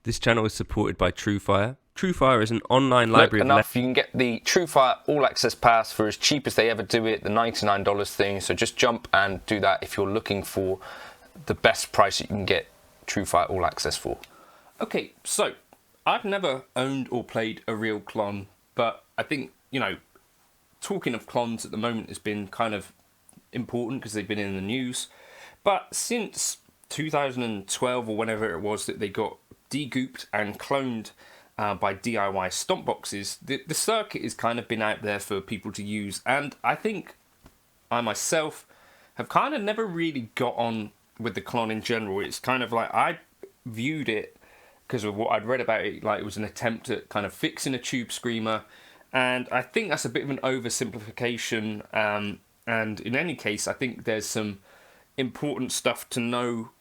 This channel is supported by Truefire. Truefire is an online Look, library of enough. You can get the Truefire All Access Pass for as cheap as they ever do it, the $99 thing. So just jump and do that if you're looking for the best price that you can get Truefire All Access for. Okay, so I've never owned or played a real Klon, but I think, you know, talking of Klons at the moment has been kind of important because they've been in the news. But since 2012 or whenever it was that they got degooped and cloned by DIY stomp boxes, the circuit has kind of been out there for people to use, and I think I myself have kind of never really got on with the Klon in general. It's kind of like I viewed it, because of what I'd read about it, like it was an attempt at kind of fixing a tubescreamer, and I think that's a bit of an oversimplification, and in any case I think there's some important stuff to know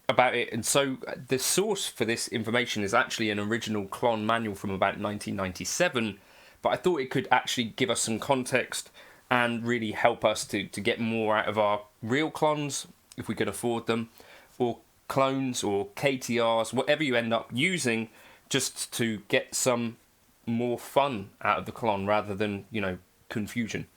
about it. And so the source for this information is actually an original Klon manual from about 1997, but I thought it could actually give us some context and really help us to get more out of our real Klons, if we could afford them, or clones or KTRs, whatever you end up using, just to get some more fun out of the Klon rather than, you know, confusion.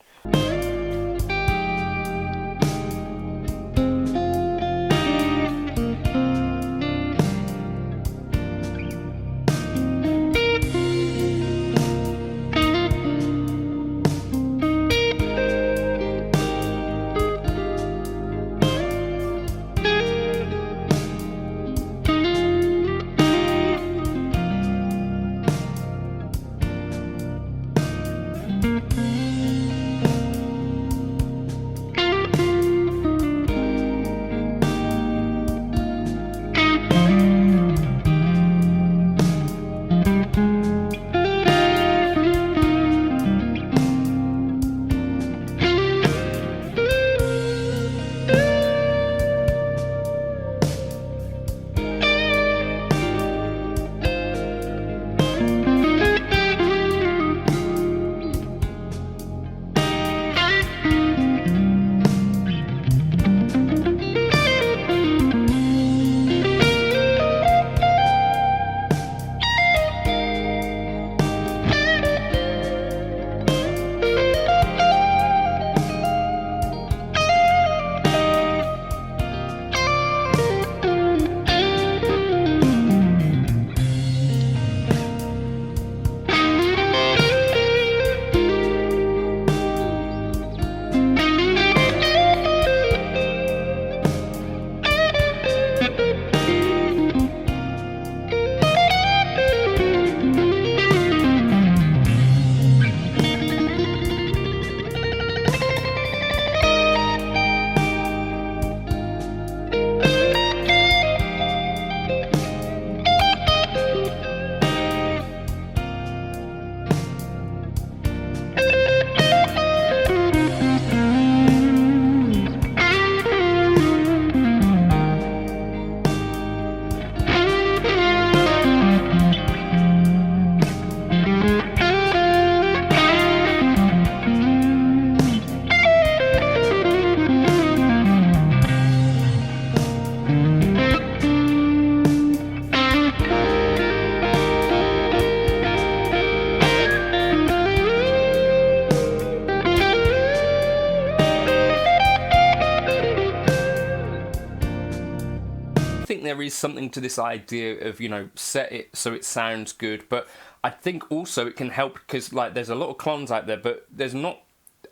I think there is something to this idea of, you know, set it so it sounds good, but I think also it can help because, like, there's a lot of Klons out there, but there's not,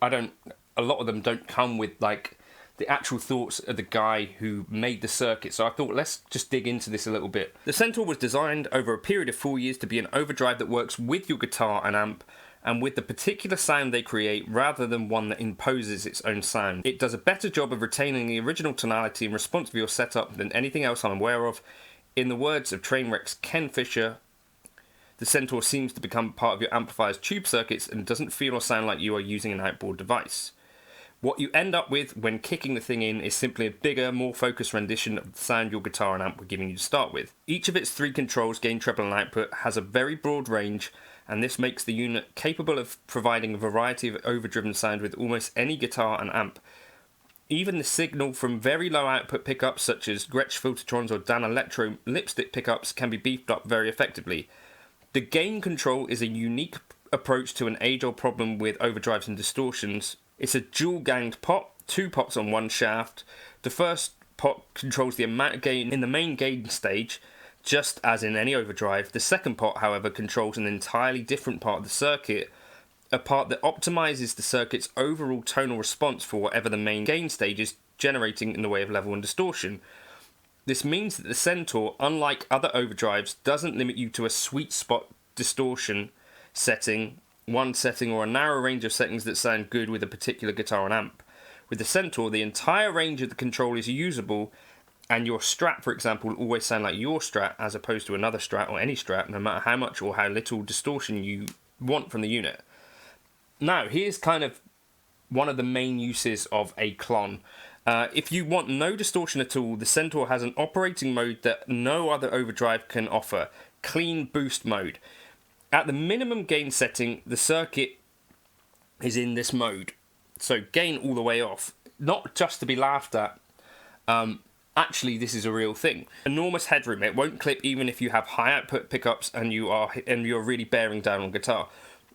a lot of them don't come with, like, the actual thoughts of the guy who made the circuit. So I thought, let's just dig into this a little bit. The Centaur was designed over a period of 4 years to be an overdrive that works with your guitar and amp, and with the particular sound they create, rather than one that imposes its own sound. It does a better job of retaining the original tonality in response to your setup than anything else I'm aware of. In the words of Trainwreck's Ken Fischer, the Centaur seems to become part of your amplifier's tube circuits and doesn't feel or sound like you are using an outboard device. What you end up with when kicking the thing in is simply a bigger, more focused rendition of the sound your guitar and amp were giving you to start with. Each of its three controls, gain, treble and output, has a very broad range, and this makes the unit capable of providing a variety of overdriven sound with almost any guitar and amp. Even the signal from very low output pickups such as Gretsch Filtertrons or Dan Electro lipstick pickups can be beefed up very effectively. The gain control is a unique approach to an age-old problem with overdrives and distortions. It's a dual-ganged pot, 2 pots on one shaft. The first pot controls the amount of gain in the main gain stage, just as in any overdrive. The second pot, however, controls an entirely different part of the circuit, a part that optimizes the circuit's overall tonal response for whatever the main gain stage is generating in the way of level and distortion. This means that the Centaur, unlike other overdrives, doesn't limit you to a sweet spot distortion setting, one setting, or a narrow range of settings that sound good with a particular guitar and amp. With the Centaur, the entire range of the control is usable, and your Strat, for example, will always sound like your Strat as opposed to another Strat or any Strat, no matter how much or how little distortion you want from the unit. Now, here's kind of one of the main uses of a Klon. If you want no distortion at all, the Centaur has an operating mode that no other overdrive can offer, clean boost mode. At the minimum gain setting, the circuit is in this mode, so gain all the way off. Not just to be laughed at, actually this is a real thing. Enormous headroom, it won't clip even if you have high output pickups and you're really bearing down on guitar.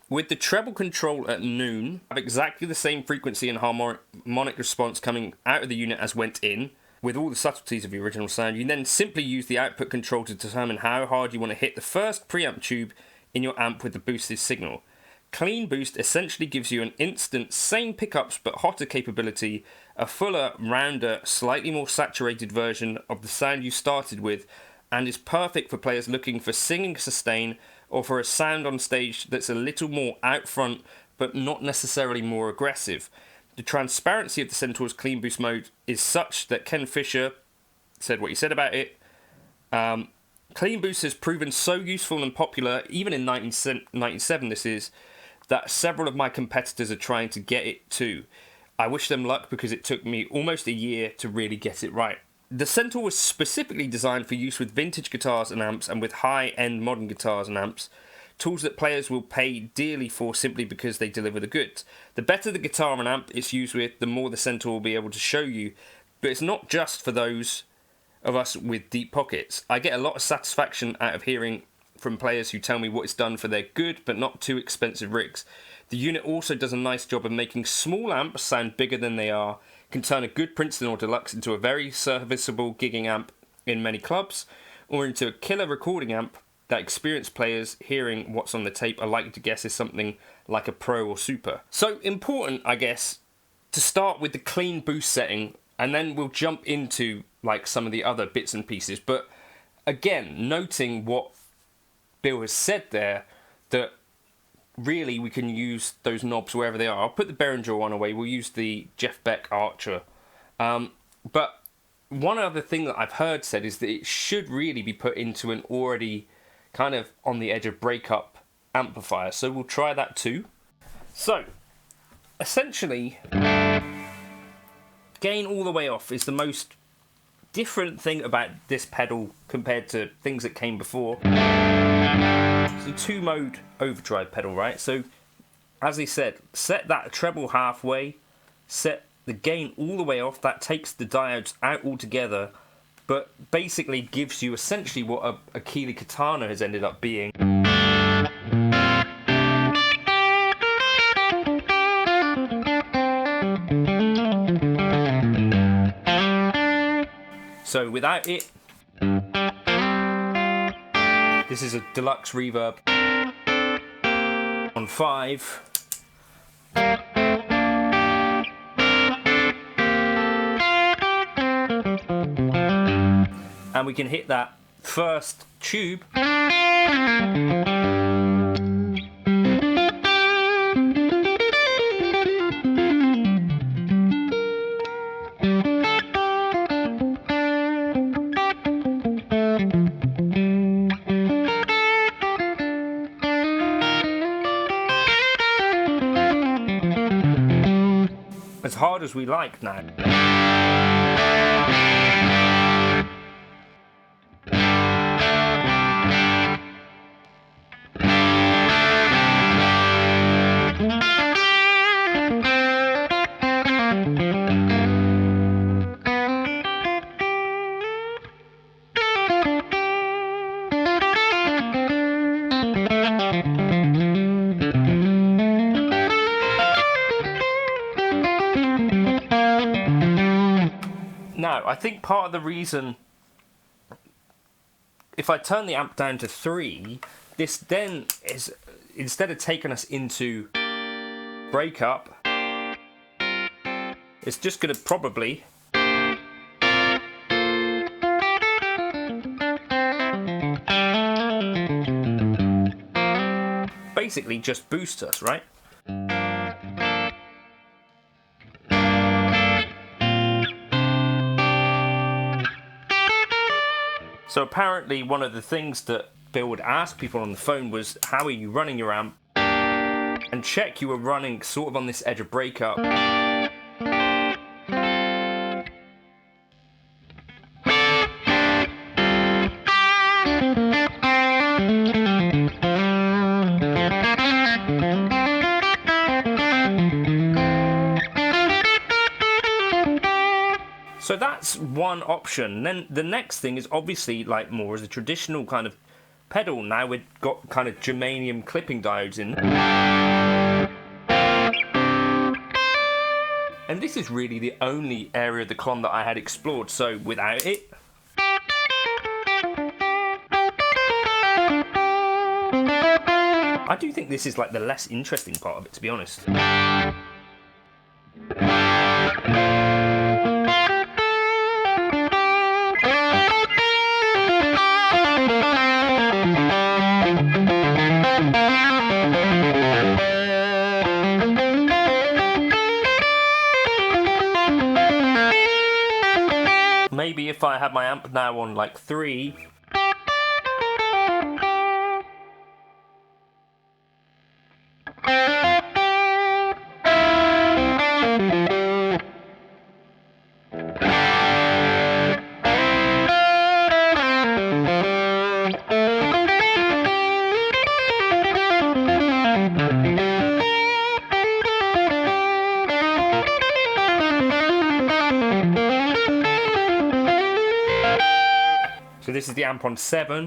With the treble control at noon, have exactly the same frequency and harmonic response coming out of the unit as went in, with all the subtleties of the original sound. You then simply use the output control to determine how hard you want to hit the first preamp tube in your amp with the boosted signal. Clean boost essentially gives you an instant same pickups but hotter capability, a fuller, rounder, slightly more saturated version of the sound you started with, and is perfect for players looking for singing sustain or for a sound on stage that's a little more out front but not necessarily more aggressive. The transparency of the Centaur's clean boost mode is such that Ken Fischer said what he said about it. Clean boost has proven so useful and popular, even in 1997 this is, that several of my competitors are trying to get it too. I wish them luck because it took me almost a year to really get it right. The Centaur was specifically designed for use with vintage guitars and amps and with high-end modern guitars and amps, tools that players will pay dearly for simply because they deliver the goods. The better the guitar and amp it's used with, the more the Centaur will be able to show you, but it's not just for those of us with deep pockets. I get a lot of satisfaction out of hearing from players who tell me what it's done for their good but not too expensive rigs. The unit also does a nice job of making small amps sound bigger than they are, can turn a good Princeton or Deluxe into a very serviceable gigging amp in many clubs, or into a killer recording amp that experienced players hearing what's on the tape are likely to guess is something like a Pro or Super. So important, I guess, to start with the clean boost setting, and then we'll jump into like some of the other bits and pieces. But again, noting what Bill has said there, that really we can use those knobs wherever they are. I'll put the Behringer one away. We'll use the Jeff Beck Archer. But one other thing that I've heard said is that it should really be put into an already kind of on the edge of breakup amplifier. So we'll try that too. So essentially, gain all the way off is the most different thing about this pedal compared to things that came before. It's a 2-mode overdrive pedal, right? So, as he said, set that treble halfway, set the gain all the way off. That takes the diodes out altogether, but basically gives you essentially what a Keeley Katana has ended up being. So, without it, this is a deluxe reverb on 5. And we can hit that first tube. As hard as we like now. I think part of the reason, if I turn the amp down to 3, this then is, instead of taking us into breakup, it's just going to probably basically just boost us, right? So apparently one of the things that Bill would ask people on the phone was, how are you running your amp? And check you were running sort of on this edge of breakup. So that's one option. Then the next thing is obviously like more as a traditional kind of pedal. Now we've got kind of germanium clipping diodes in. And this is really the only area of the Klon that I had explored. So without it, I do think this is like the less interesting part of it, to be honest. Maybe if I had my amp now on like 3, so this is the amp on 7.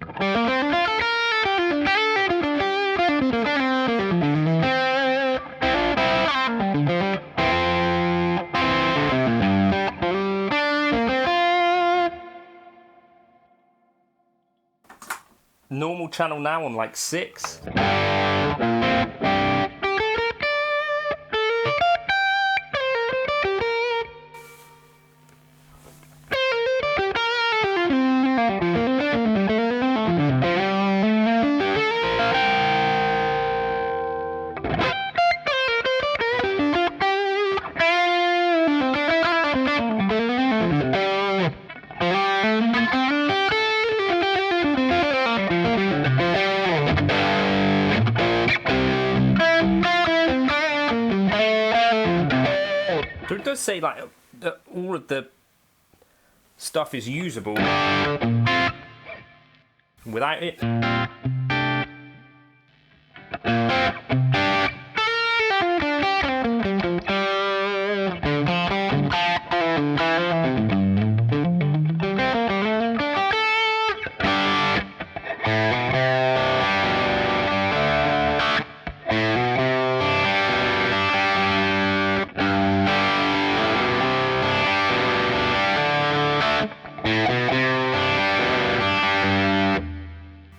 Normal channel now on like 6. So it does say like that all of the stuff is usable without it.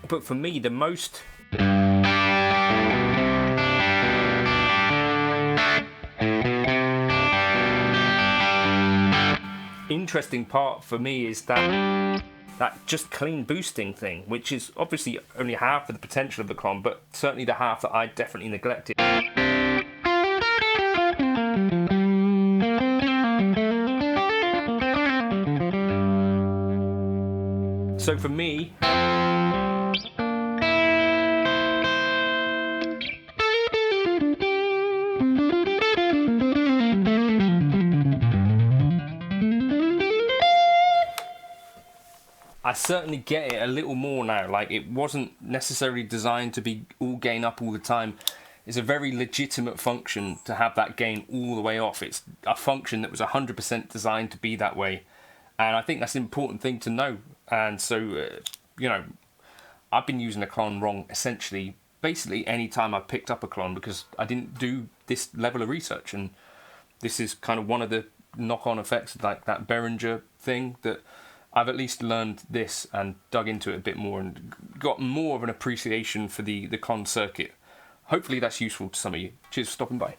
But for me, the most interesting part for me is that just clean boosting thing, which is obviously only half of the potential of the Klon, but certainly the half that I definitely neglected. So for me, I certainly get it a little more now. Like, it wasn't necessarily designed to be all gain up all the time. It's a very legitimate function to have that gain all the way off. It's a function that was 100% designed to be that way. And I think that's an important thing to know. And so, you know, I've been using a Klon wrong essentially, basically any time I've picked up a Klon, because I didn't do this level of research. And this is kind of one of the knock-on effects, like that Behringer thing, that I've at least learned this and dug into it a bit more and got more of an appreciation for the Klon circuit. Hopefully that's useful to some of you. Cheers for stopping by.